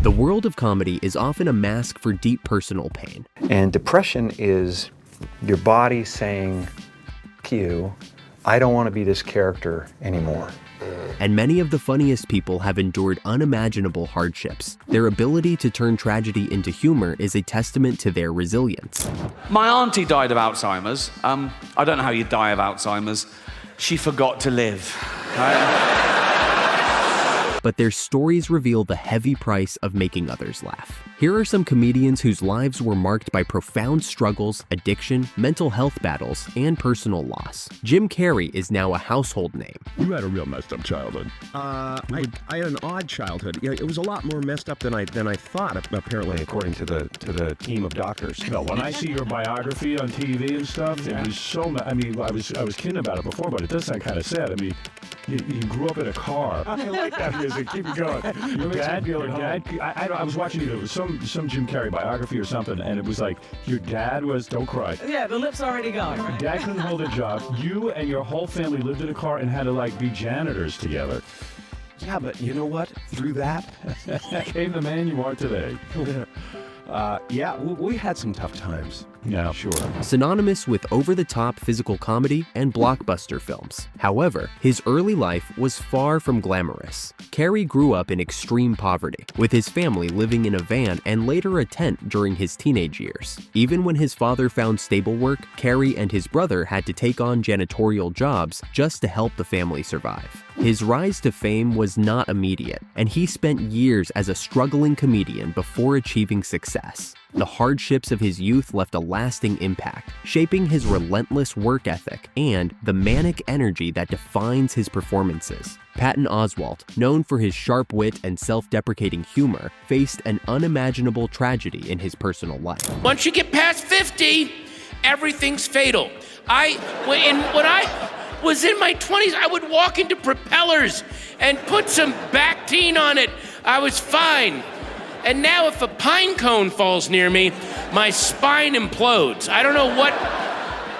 The world of comedy is often a mask for deep personal pain. And depression is your body saying, "F you, I don't want to be this character anymore." And many of the funniest people have endured unimaginable hardships. Their ability to turn tragedy into humor is a testament to their resilience. My auntie died of Alzheimer's. I don't know how you die of Alzheimer's. She forgot to live. But their stories reveal the heavy price of making others laugh. Here are some comedians whose lives were marked by profound struggles, addiction, mental health battles, and personal loss. Jim Carrey is now a household name. You had a real messed up childhood. I had an odd childhood. Yeah, it was a lot more messed up than I thought, apparently, according to the team of doctors. No, when I see your biography on TV and stuff, it was so. I mean, I was kidding about it before, but it does sound kind of sad. I mean, you grew up in a car. I like that music. Keep it going. Your dad. I was watching it. It was some Jim Carrey biography or something, and it was like your dad was. Don't cry. Yeah, the lip's already going. Right? Dad couldn't hold a job. You and your whole family lived in a car and had to like be janitors together. Yeah, but you know what? Through that, came the man you are today. Yeah, we had some tough times. Yeah, sure. Synonymous with over-the-top physical comedy and blockbuster films. However, his early life was far from glamorous. Carrey grew up in extreme poverty, with his family living in a van and later a tent during his teenage years. Even when his father found stable work, Carrey and his brother had to take on janitorial jobs just to help the family survive. His rise to fame was not immediate, and he spent years as a struggling comedian before achieving success. The hardships of his youth left a lasting impact, shaping his relentless work ethic and the manic energy that defines his performances. Patton Oswalt, known for his sharp wit and self-deprecating humor, faced an unimaginable tragedy in his personal life. Once you get past 50, everything's fatal. When I was in my 20s, I would walk into propellers and put some Bactine on it. I was fine. And now if a pine cone falls near me, my spine implodes. I don't know what,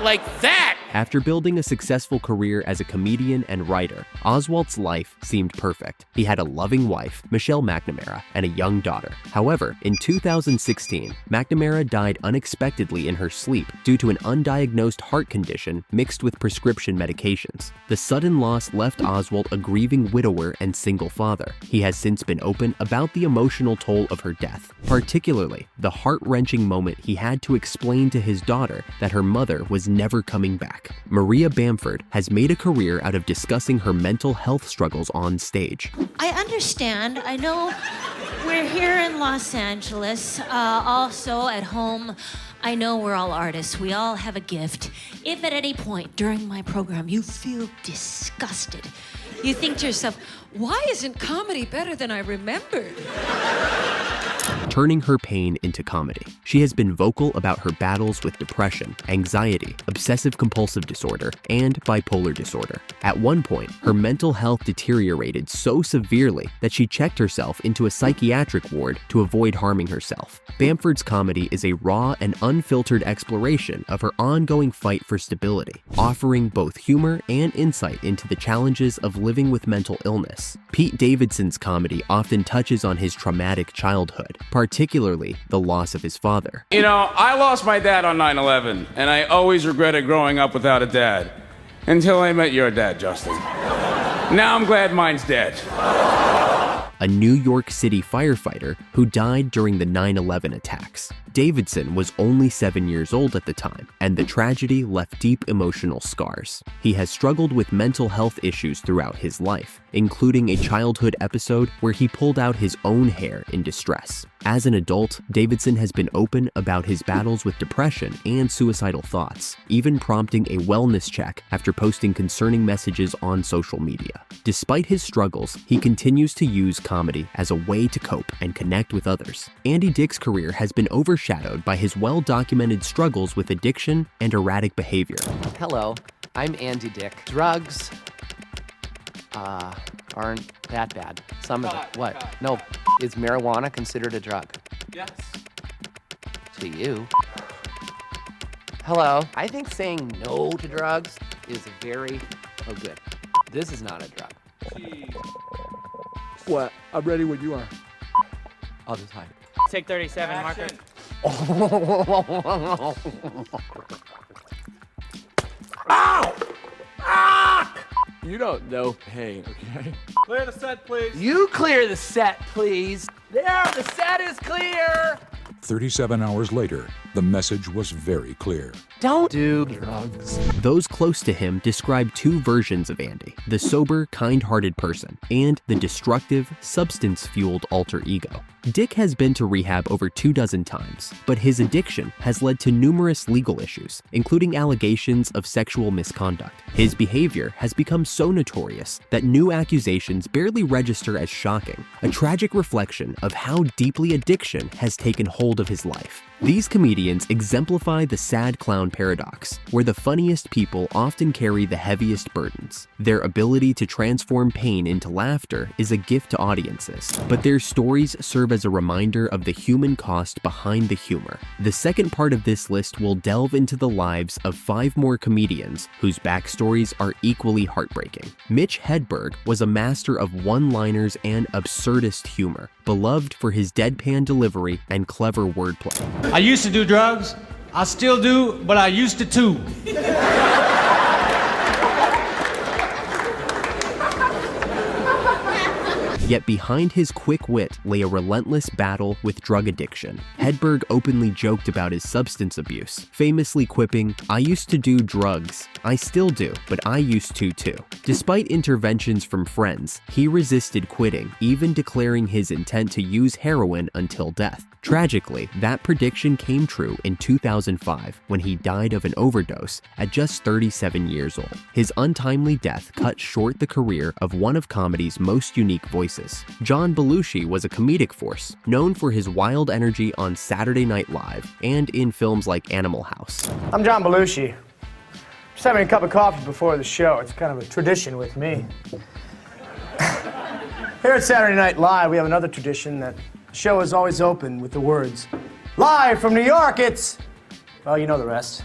like that. After building a successful career as a comedian and writer, Oswalt's life seemed perfect. He had a loving wife, Michelle McNamara, and a young daughter. However, in 2016, McNamara died unexpectedly in her sleep due to an undiagnosed heart condition mixed with prescription medications. The sudden loss left Oswalt a grieving widower and single father. He has since been open about the emotional toll of her death, particularly the heart-wrenching moment he had to explain to his daughter that her mother was never coming back. Maria Bamford has made a career out of discussing her mental health struggles on stage. I understand. I know we're here in Los Angeles, also at home. I know we're all artists. We all have a gift. If at any point during my program you feel disgusted, you think to yourself, why isn't comedy better than I remembered? Turning her pain into comedy. She has been vocal about her battles with depression, anxiety, obsessive-compulsive disorder, and bipolar disorder. At one point, her mental health deteriorated so severely that she checked herself into a psychiatric ward to avoid harming herself. Bamford's comedy is a raw and unfiltered exploration of her ongoing fight for stability, offering both humor and insight into the challenges of living with mental illness. Pete Davidson's comedy often touches on his traumatic childhood, particularly the loss of his father. You know, I lost my dad on 9/11, and I always regretted growing up without a dad. Until I met your dad, Justin. Now I'm glad mine's dead. A New York City firefighter who died during the 9/11 attacks. Davidson was only 7 years old at the time, and the tragedy left deep emotional scars. He has struggled with mental health issues throughout his life, including a childhood episode where he pulled out his own hair in distress. As an adult, Davidson has been open about his battles with depression and suicidal thoughts, even prompting a wellness check after posting concerning messages on social media. Despite his struggles, he continues to use comedy as a way to cope and connect with others. Andy Dick's career has been overshadowed by his well-documented struggles with addiction and erratic behavior. Hello, I'm Andy Dick. Drugs aren't that bad. Some of them. What? No, is marijuana considered a drug? Yes. To you. Hello, I think saying no to drugs is very, oh good. This is not a drug. What? I'm ready when you are. I'll just hide it. Take 37, marker. Ow! Ah! You don't know pain, okay? Clear the set, please. You clear the set, please. There, the set is clear. 37 hours later, the message was very clear. Don't do drugs. Those close to him describe two versions of Andy: the sober, kind-hearted person and the destructive, substance-fueled alter ego. Dick has been to rehab over 24 times, but his addiction has led to numerous legal issues, including allegations of sexual misconduct. His behavior has become so notorious that new accusations barely register as shocking, a tragic reflection of how deeply addiction has taken hold of his life. These comedians exemplify the sad clown paradox, where the funniest people often carry the heaviest burdens. Their ability to transform pain into laughter is a gift to audiences, but their stories serve as a reminder of the human cost behind the humor. The second part of this list will delve into the lives of 5 more comedians whose backstories are equally heartbreaking. Mitch Hedberg was a master of one-liners and absurdist humor, beloved for his deadpan delivery and clever wordplay. I used to do drugs. I still do, but I used to too. Yet behind his quick wit lay a relentless battle with drug addiction. Hedberg openly joked about his substance abuse, famously quipping, "I used to do drugs. I still do, but I used to too." Despite interventions from friends, he resisted quitting, even declaring his intent to use heroin until death. Tragically, that prediction came true in 2005 when he died of an overdose at just 37 years old. His untimely death cut short the career of one of comedy's most unique voices. John Belushi was a comedic force, known for his wild energy on Saturday Night Live and in films like Animal House. I'm John Belushi. Just having a cup of coffee before the show. It's kind of a tradition with me. Here at Saturday Night Live, we have another tradition that the show is always open with the words, "Live from New York, it's..." Well, you know the rest.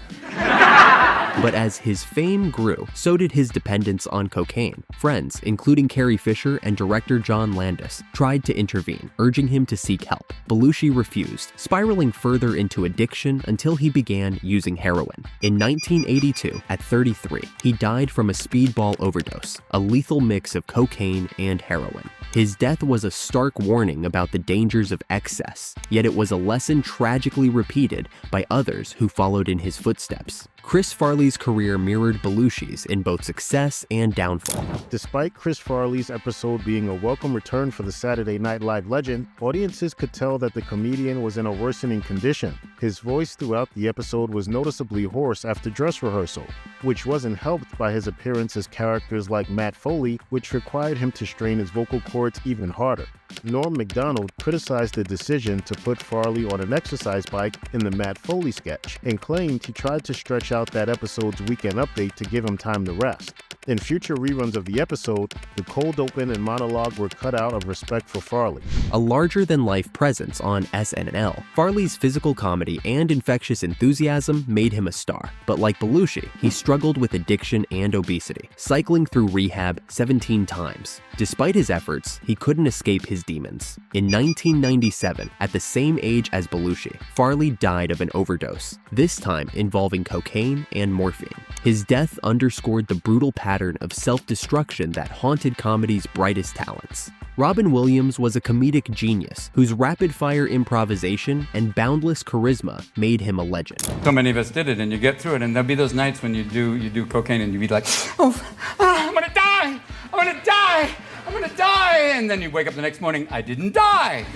But as his fame grew, so did his dependence on cocaine. Friends, including Carrie Fisher and director John Landis, tried to intervene, urging him to seek help. Belushi refused, spiraling further into addiction until he began using heroin. In 1982, at 33, he died from a speedball overdose, a lethal mix of cocaine and heroin. His death was a stark warning about the dangers of excess, yet it was a lesson tragically repeated by others who followed in his footsteps. Chris Farley's career mirrored Belushi's in both success and downfall. Despite Chris Farley's episode being a welcome return for the Saturday Night Live legend, audiences could tell that the comedian was in a worsening condition. His voice throughout the episode was noticeably hoarse after dress rehearsal, which wasn't helped by his appearance as characters like Matt Foley, which required him to strain his vocal cords even harder. Norm Macdonald criticized the decision to put Farley on an exercise bike in the Matt Foley sketch and claimed he tried to stretch out that episode's weekend update to give him time to rest. In future reruns of the episode, the cold open and monologue were cut out of respect for Farley. A larger-than-life presence on SNL, Farley's physical comedy and infectious enthusiasm made him a star. But like Belushi, he struggled with addiction and obesity, cycling through rehab 17 times. Despite his efforts, he couldn't escape his demons. In 1997, at the same age as Belushi, Farley died of an overdose, this time involving cocaine and morphine. His death underscored the brutal pattern of self-destruction that haunted comedy's brightest talents. Robin Williams was a comedic genius whose rapid-fire improvisation and boundless charisma made him a legend. So many of us did it, and you get through it, and there'll be those nights when you do cocaine, and you be like, I'm gonna die, I'm gonna die, I'm gonna die, and then you wake up the next morning, I didn't die.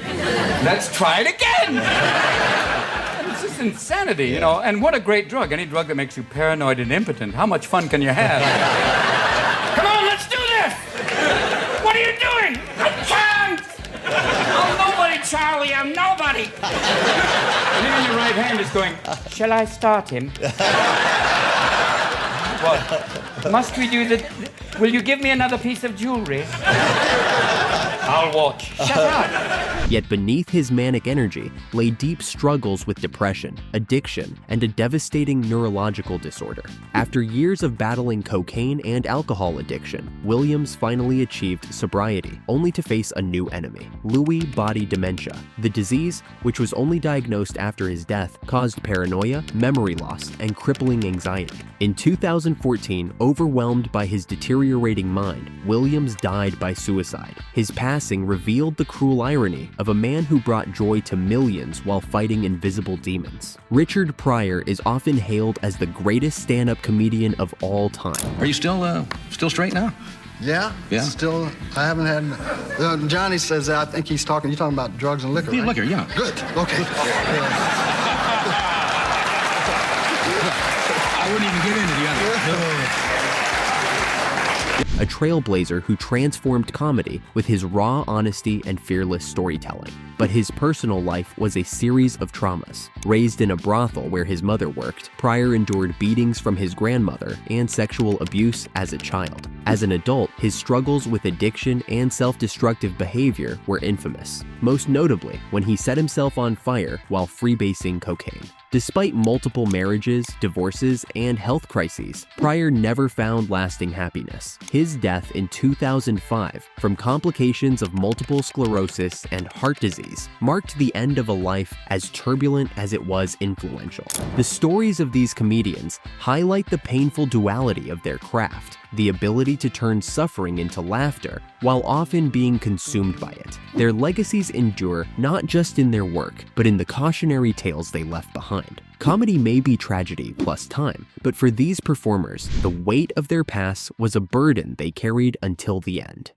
Let's try it again. And it's just insanity, you know. And what a great drug! Any drug that makes you paranoid and impotent. How much fun can you have? Come on, let's do this. What are you doing? I can't! I'm nobody, Charlie, I'm nobody! And even your right hand is going, shall I start him? What? Must we do the... Will you give me another piece of jewelry? I'll watch. Shut up. Yet beneath his manic energy lay deep struggles with depression, addiction, and a devastating neurological disorder. After years of battling cocaine and alcohol addiction, Williams finally achieved sobriety, only to face a new enemy, Lewy body dementia. The disease, which was only diagnosed after his death, caused paranoia, memory loss, and crippling anxiety. In 2014, overwhelmed by his deteriorating mind, Williams died by suicide. His passing revealed the cruel irony of a man who brought joy to millions while fighting invisible demons. Richard Pryor is often hailed as the greatest stand-up comedian of all time. Are you still straight now? Yeah. Still, I haven't had. Johnny says that. I think you're talking about drugs and liquor. Yeah, right? liquor, yeah. Good. Okay. I wouldn't even get into the other. A trailblazer who transformed comedy with his raw honesty and fearless storytelling. But his personal life was a series of traumas. Raised in a brothel where his mother worked, Pryor endured beatings from his grandmother and sexual abuse as a child. As an adult, his struggles with addiction and self-destructive behavior were infamous, most notably when he set himself on fire while freebasing cocaine. Despite multiple marriages, divorces, and health crises, Pryor never found lasting happiness. His death in 2005 from complications of multiple sclerosis and heart disease marked the end of a life as turbulent as it was influential. The stories of these comedians highlight the painful duality of their craft, the ability to turn suffering into laughter while often being consumed by it. Their legacies endure not just in their work, but in the cautionary tales they left behind. Comedy may be tragedy plus time, but for these performers, the weight of their past was a burden they carried until the end.